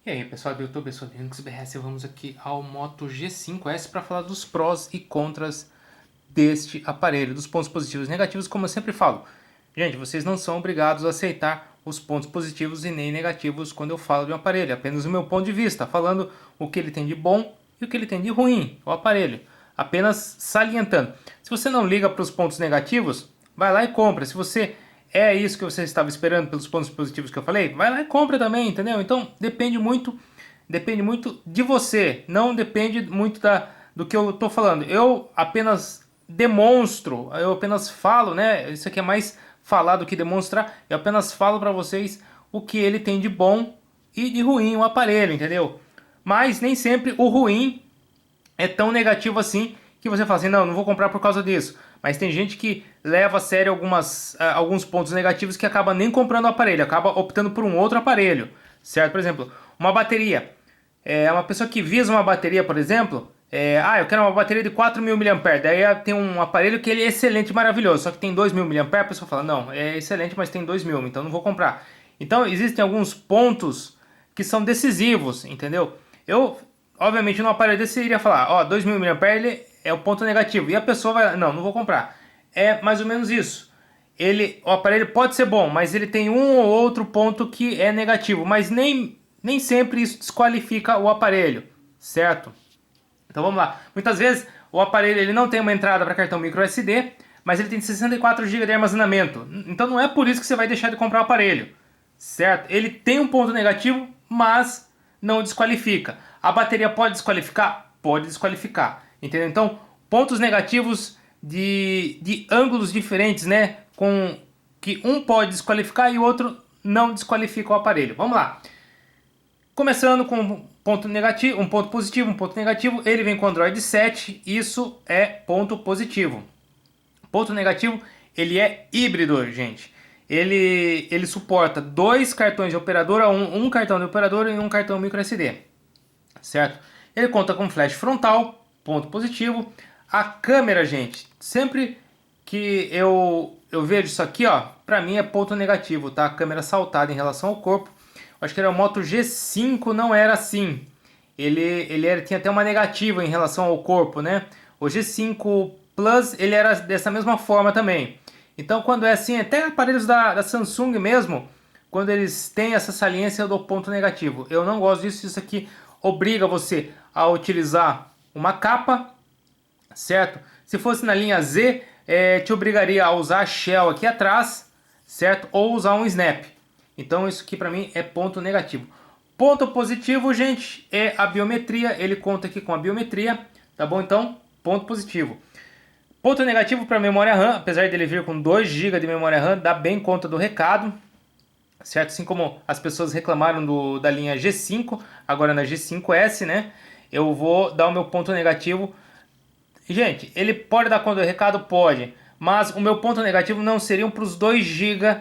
E aí pessoal do YouTube, eu sou o Linux BRS, vamos aqui ao Moto G5S para falar dos prós e contras deste aparelho, dos pontos positivos e negativos, como eu sempre falo. Gente, vocês não são obrigados a aceitar os pontos positivos e nem negativos quando eu falo de um aparelho, é apenas o meu ponto de vista, falando o que ele tem de bom e o que ele tem de ruim, o aparelho, apenas salientando. Se você não liga para os pontos negativos, vai lá e compra. Se você é isso que você estava esperando pelos pontos positivos que eu falei, vai lá e compra também, entendeu? Então depende muito de você, não depende muito do que eu estou falando. Eu apenas demonstro, eu apenas falo, né? Isso aqui é mais falar do que demonstrar. Eu apenas falo para vocês o que ele tem de bom e de ruim o aparelho, entendeu? Mas nem sempre o ruim é tão negativo assim que você fala assim, não, não vou comprar por causa disso. Mas tem gente que leva a sério alguns pontos negativos que acaba nem comprando o aparelho, acaba optando por um outro aparelho, certo? Por exemplo, uma bateria. Uma pessoa que visa uma bateria, por exemplo, eu quero uma bateria de 4.000 mAh. Daí tem um aparelho que ele é excelente, maravilhoso, só que tem 2.000 mAh. A pessoa fala, não, é excelente, mas tem 2.000, então não vou comprar. Então existem alguns pontos que são decisivos, entendeu? Eu, obviamente, num aparelho desse iria falar, ó, 2.000 mAh ele é o ponto negativo. E a pessoa vai, não vou comprar. É mais ou menos isso. O aparelho pode ser bom, mas ele tem um ou outro ponto que é negativo. Mas nem sempre isso desqualifica o aparelho, certo? Então vamos lá. Muitas vezes o aparelho ele não tem uma entrada para cartão micro SD, mas ele tem 64 GB de armazenamento. Então não é por isso que você vai deixar de comprar o aparelho, certo? Ele tem um ponto negativo, mas não desqualifica. A bateria pode desqualificar? Pode desqualificar, entendeu? Então, pontos negativos de ângulos diferentes, né? Com que um pode desqualificar e o outro não desqualifica o aparelho. Vamos lá. Começando com um ponto negativo, um ponto positivo, um ponto negativo, ele vem com Android 7, isso é ponto positivo. Ponto negativo, ele é híbrido, gente. Ele suporta dois cartões de operadora, um cartão de operadora e um cartão micro SD, certo? Ele conta com flash frontal, ponto positivo. A câmera, gente, sempre que eu vejo isso aqui, ó, pra mim é ponto negativo, tá? A câmera saltada em relação ao corpo. Acho que era o Moto G5, não era assim. Tinha até uma negativa em relação ao corpo, né? O G5 Plus, ele era dessa mesma forma também. Então, quando é assim, até aparelhos da Samsung mesmo, quando eles têm essa saliência, eu dou ponto negativo. Eu não gosto disso, isso aqui obriga você a utilizar uma capa, certo? Se fosse na linha Z, te obrigaria a usar a Shell aqui atrás, certo? Ou usar um Snap. Então isso aqui para mim é ponto negativo. Ponto positivo, gente, é a biometria. Ele conta aqui com a biometria, tá bom? Então, ponto positivo. Ponto negativo para a memória RAM, apesar dele vir com 2 GB de memória RAM, dá bem conta do recado, certo? Assim como as pessoas reclamaram da linha G5, agora na G5S, né? Eu vou dar o meu ponto negativo. Gente, ele pode dar conta do recado? Pode. Mas o meu ponto negativo não seriam para os 2 GB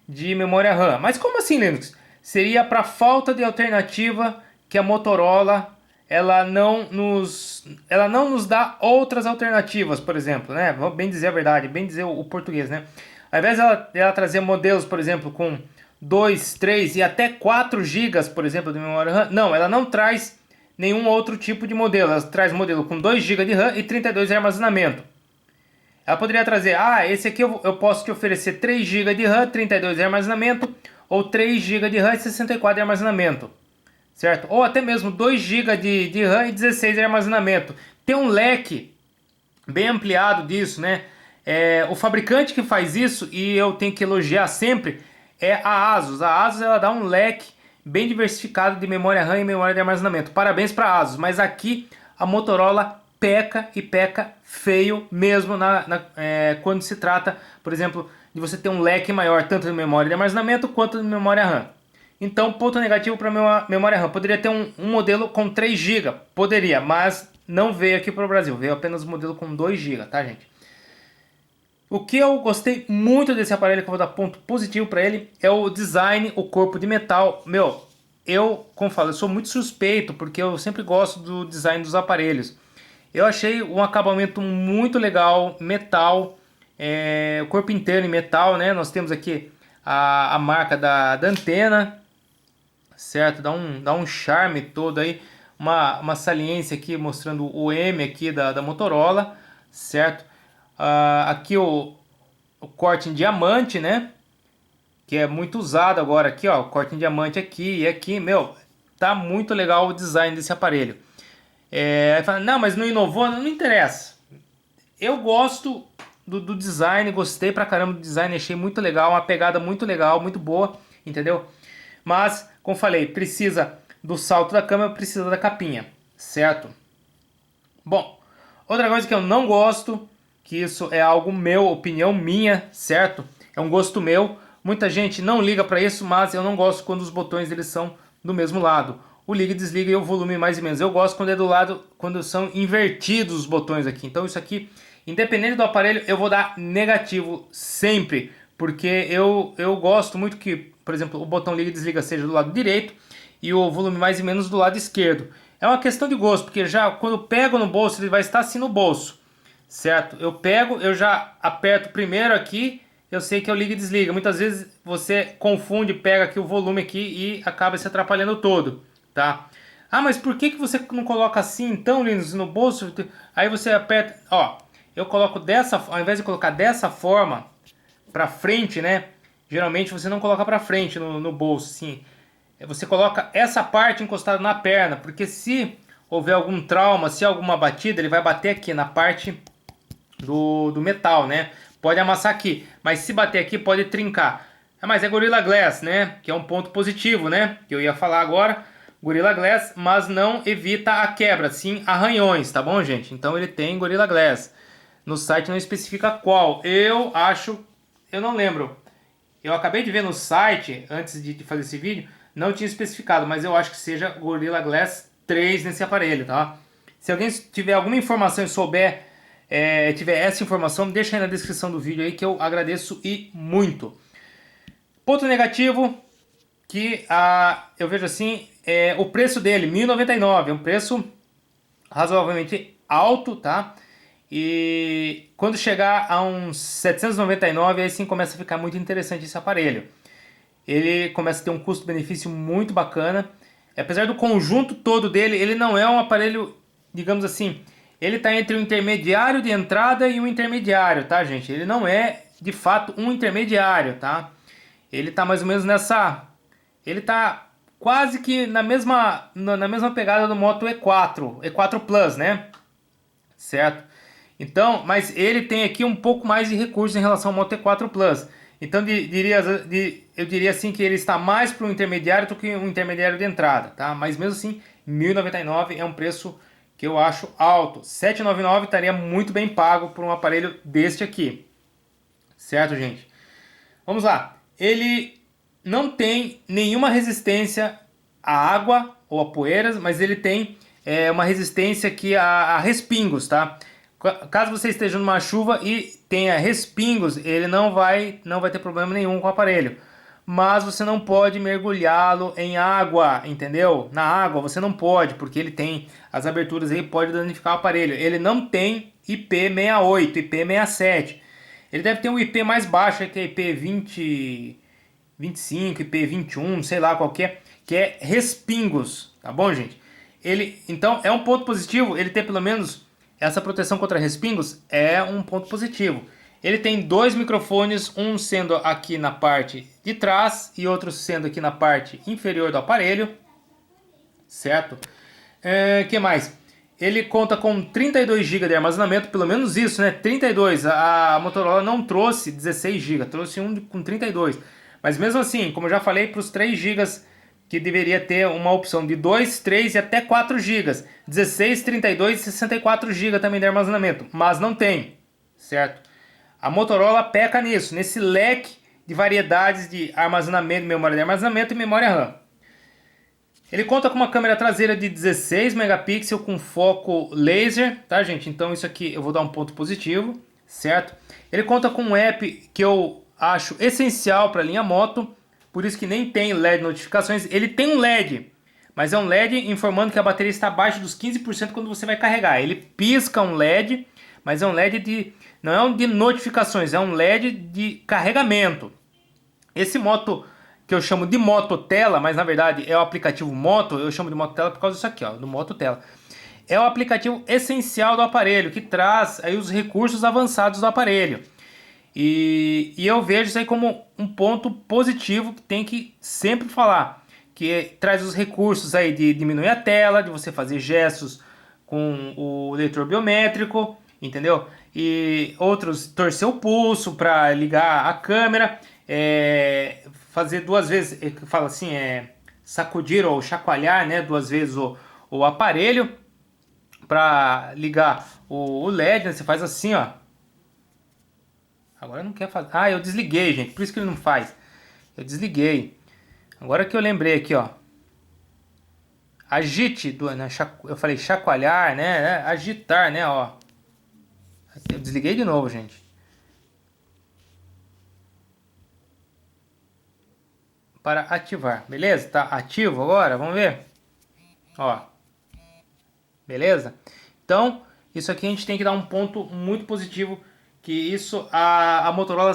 de memória RAM. Mas como assim, Linux? Seria para falta de alternativa que a Motorola ela não nos dá outras alternativas, por exemplo, né? Vou bem dizer a verdade, bem dizer o português, né? Ao invés dela trazer modelos, por exemplo, com 2, 3 e até 4 gigas, por exemplo, de memória RAM, não, ela não traz nenhum outro tipo de modelo. Ela traz modelo com 2 GB de RAM e 32 de armazenamento. Ela poderia trazer, esse aqui eu posso te oferecer 3 GB de RAM, 32 de armazenamento, ou 3 GB de RAM e 64 de armazenamento, certo? Ou até mesmo 2 GB de RAM e 16 de armazenamento. Tem um leque bem ampliado disso, né? O fabricante que faz isso, e eu tenho que elogiar sempre, é a ASUS. A ASUS ela dá um leque bem diversificado de memória RAM e memória de armazenamento. Parabéns para a ASUS, mas aqui a Motorola peca e peca feio mesmo quando se trata, por exemplo, de você ter um leque maior tanto de memória de armazenamento quanto de memória RAM. Então, ponto negativo para a memória RAM. Poderia ter um modelo com 3 GB, poderia, mas não veio aqui para o Brasil. Veio apenas o modelo com 2 GB, tá, gente? O que eu gostei muito desse aparelho, que eu vou dar ponto positivo para ele, é o design, o corpo de metal. Meu, como falo, eu sou muito suspeito, porque eu sempre gosto do design dos aparelhos. Eu achei um acabamento muito legal, metal, o corpo inteiro em metal, né? Nós temos aqui a marca da antena, certo? Dá um charme todo aí, uma saliência aqui mostrando o M aqui da Motorola, certo? Aqui o corte em diamante, né? Que é muito usado agora aqui, ó, o corte em diamante aqui e aqui, meu, tá muito legal o design desse aparelho. Aí fala, não, mas não inovou, não interessa. Eu gosto do design, gostei pra caramba do design, achei muito legal, uma pegada muito legal, muito boa, entendeu? Mas, como falei, precisa do salto da câmera, precisa da capinha, certo? Bom, outra coisa que eu não gosto, que isso é algo meu, opinião minha, certo? É um gosto meu. Muita gente não liga para isso, mas eu não gosto quando os botões eles são do mesmo lado. O liga e desliga e o volume mais e menos. Eu gosto quando é do lado, quando são invertidos os botões aqui. Então isso aqui, independente do aparelho, eu vou dar negativo sempre. Porque eu gosto muito que, por exemplo, o botão liga e desliga seja do lado direito e o volume mais e menos do lado esquerdo. É uma questão de gosto, porque já quando eu pego no bolso, ele vai estar assim no bolso, certo? Eu pego, eu já aperto primeiro aqui, eu sei que eu liga e desliga. Muitas vezes você confunde, pega aqui o volume aqui e acaba se atrapalhando todo, tá? Ah, mas por que você não coloca assim então, Linus, no bolso? Aí você aperta, ó, eu coloco dessa, ao invés de colocar dessa forma para frente, né? Geralmente você não coloca para frente no bolso, assim. Você coloca essa parte encostada na perna, porque se houver algum trauma, se alguma batida, ele vai bater aqui na parte do metal, né? Pode amassar aqui, mas se bater aqui pode trincar. Mas é Gorilla Glass, né? Que é um ponto positivo, né? Que eu ia falar agora. Gorilla Glass, mas não evita a quebra, sim arranhões, tá bom, gente? Então ele tem Gorilla Glass. No site não especifica qual. Eu acho, eu não lembro. Eu acabei de ver no site, antes de fazer esse vídeo, não tinha especificado, mas eu acho que seja Gorilla Glass 3 nesse aparelho, tá? Se alguém tiver alguma informação e souber, tiver essa informação, deixa aí na descrição do vídeo aí que eu agradeço e muito. Ponto negativo, que eu vejo assim, o preço dele, R$ 1.099, é um preço razoavelmente alto, tá? E quando chegar a uns 799, aí sim começa a ficar muito interessante esse aparelho. Ele começa a ter um custo-benefício muito bacana. Apesar do conjunto todo dele, ele não é um aparelho, digamos assim, ele está entre o intermediário de entrada e o intermediário, tá, gente? Ele não é, de fato, um intermediário, tá? Ele está mais ou menos nessa... Ele está quase que na mesma pegada do Moto E4 Plus, né? Certo? Então, mas ele tem aqui um pouco mais de recursos em relação ao Moto E4 Plus. Então eu diria assim que ele está mais para um intermediário do que um intermediário de entrada, tá? Mas mesmo assim, R$ 1.099 é um preço que eu acho alto. R$ 799 estaria muito bem pago por um aparelho deste aqui. Certo, gente? Vamos lá. Ele não tem nenhuma resistência à água ou a poeiras, mas ele tem uma resistência aqui a respingos, tá? Caso você esteja numa chuva e tenha respingos, ele não vai ter problema nenhum com o aparelho. Mas você não pode mergulhá-lo em água, entendeu? Na água você não pode, porque ele tem as aberturas aí, pode danificar o aparelho. Ele não tem IP68, IP67. Ele deve ter um IP mais baixo, que é IP20, 25, IP21, sei lá qual que é respingos, tá bom, gente? Então, é um ponto positivo ele ter pelo menos essa proteção contra respingos, é um ponto positivo. Ele tem dois microfones, um sendo aqui na parte de trás e outro sendo aqui na parte inferior do aparelho, certo? Que mais? Ele conta com 32 GB de armazenamento, pelo menos isso, né? 32, a Motorola não trouxe 16 GB, trouxe um com 32. Mas mesmo assim, como eu já falei, para os 3 GB que deveria ter uma opção de 2, 3 e até 4 GB. 16, 32 e 64 GB também de armazenamento, mas não tem, certo? A Motorola peca nisso, nesse leque de variedades de armazenamento, memória de armazenamento e memória RAM. Ele conta com uma câmera traseira de 16 megapixels com foco laser, tá, gente? Então isso aqui eu vou dar um ponto positivo, certo? Ele conta com um app que eu acho essencial para a linha moto, por isso que nem tem LED notificações. Ele tem um LED, mas é um LED informando que a bateria está abaixo dos 15% quando você vai carregar. Ele pisca um LED, mas é um LED não é um de notificações, é um LED de carregamento. Esse Moto que eu chamo de Mototela, mas na verdade é o aplicativo Moto, eu chamo de Mototela por causa disso aqui, ó, do Mototela. É o aplicativo essencial do aparelho, que traz aí os recursos avançados do aparelho. E eu vejo isso aí como um ponto positivo que tem que sempre falar, que traz os recursos aí de diminuir a tela, de você fazer gestos com o leitor biométrico, entendeu? E outros, torcer o pulso para ligar a câmera, fazer duas vezes, fala assim, sacudir ou chacoalhar, né, duas vezes o aparelho para ligar o LED, né? Você faz assim, ó. Agora não quer fazer. Ah, eu desliguei, gente. Por isso que ele não faz. Eu desliguei. Agora que eu lembrei aqui, ó. Agite, eu falei chacoalhar, né? Agitar, né? Ó. Eu desliguei de novo, gente. Para ativar, beleza? Tá ativo agora? Vamos ver. Ó. Beleza? Então, isso aqui a gente tem que dar um ponto muito positivo, que isso a Motorola,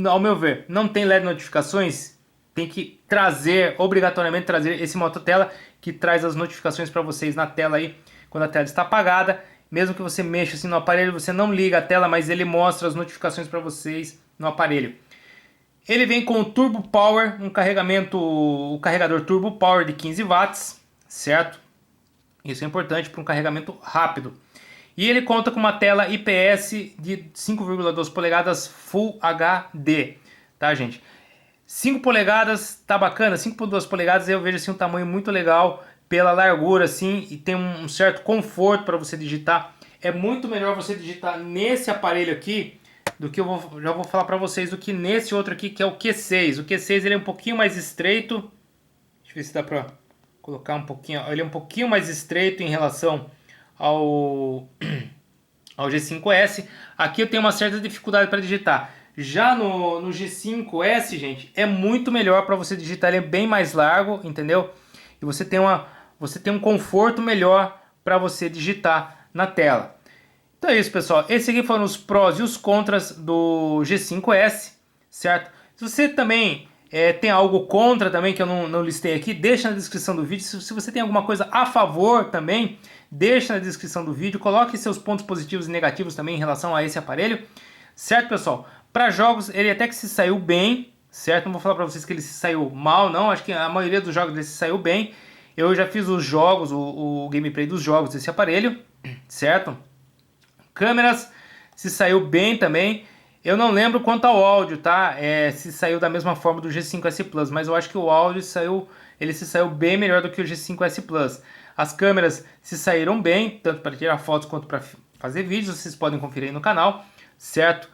ao meu ver, não tem LED notificações, tem que trazer, obrigatoriamente trazer esse Mototela, que traz as notificações para vocês na tela aí, quando a tela está apagada. Mesmo que você mexa assim no aparelho, você não liga a tela, mas ele mostra as notificações para vocês no aparelho. Ele vem com o Turbo Power, um carregamento, o carregador Turbo Power de 15 watts, certo? Isso é importante para um carregamento rápido. E ele conta com uma tela IPS de 5,2 polegadas Full HD, tá, gente? 5 polegadas, tá bacana, 5,2 polegadas eu vejo assim um tamanho muito legal pela largura assim, e tem um certo conforto para você digitar. É muito melhor você digitar nesse aparelho aqui do que já vou falar para vocês do que nesse outro aqui, que é o Q6. O Q6 ele é um pouquinho mais estreito. Deixa eu ver se dá para colocar um pouquinho, ele é um pouquinho mais estreito em relação ao G5S. Aqui eu tenho uma certa dificuldade para digitar. Já no G5S, gente, é muito melhor para você digitar, ele é bem mais largo, entendeu? E você tem um conforto melhor para você digitar na tela. Então é isso, pessoal. Esses aqui foram os prós e os contras do G5S, certo? Se você também tem algo contra também que eu não listei aqui, deixa na descrição do vídeo. Se você tem alguma coisa a favor também, deixa na descrição do vídeo. Coloque seus pontos positivos e negativos também em relação a esse aparelho, certo, pessoal? Para jogos, ele até que se saiu bem, certo? Não vou falar para vocês que ele se saiu mal, não. Acho que a maioria dos jogos dele se saiu bem. Eu já fiz os jogos, o gameplay dos jogos desse aparelho, certo? Câmeras, se saiu bem também. Eu não lembro quanto ao áudio, tá? Se saiu da mesma forma do G5S Plus, mas eu acho que o áudio ele se saiu bem melhor do que o G5S Plus. As câmeras se saíram bem, tanto para tirar fotos quanto para fazer vídeos, vocês podem conferir aí no canal, certo?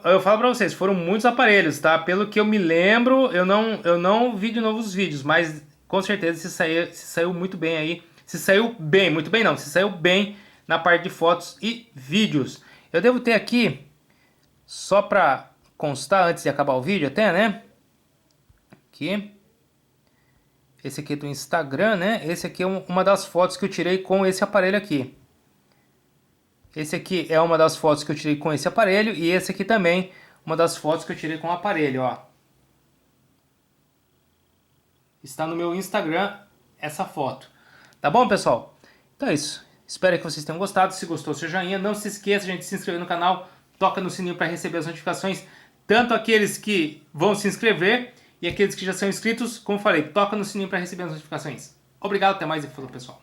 Eu falo para vocês, foram muitos aparelhos, tá? Pelo que eu me lembro, eu não vi de novo os vídeos, mas com certeza se saiu muito bem aí. Se saiu bem, muito bem não, se saiu bem na parte de fotos e vídeos. Eu devo ter aqui, só para constar antes de acabar o vídeo até, né? Aqui. Esse aqui é do Instagram, né? Esse aqui é uma das fotos que eu tirei com esse aparelho aqui. Esse aqui é uma das fotos que eu tirei com esse aparelho. E esse aqui também, uma das fotos que eu tirei com o aparelho, ó. Está no meu Instagram essa foto. Tá bom, pessoal? Então é isso. Espero que vocês tenham gostado. Se gostou, seu joinha. Não se esqueça, gente, de se inscrever no canal. Toca no sininho para receber as notificações. Tanto aqueles que vão se inscrever e aqueles que já são inscritos. Como falei, toca no sininho para receber as notificações. Obrigado, até mais e falou, pessoal.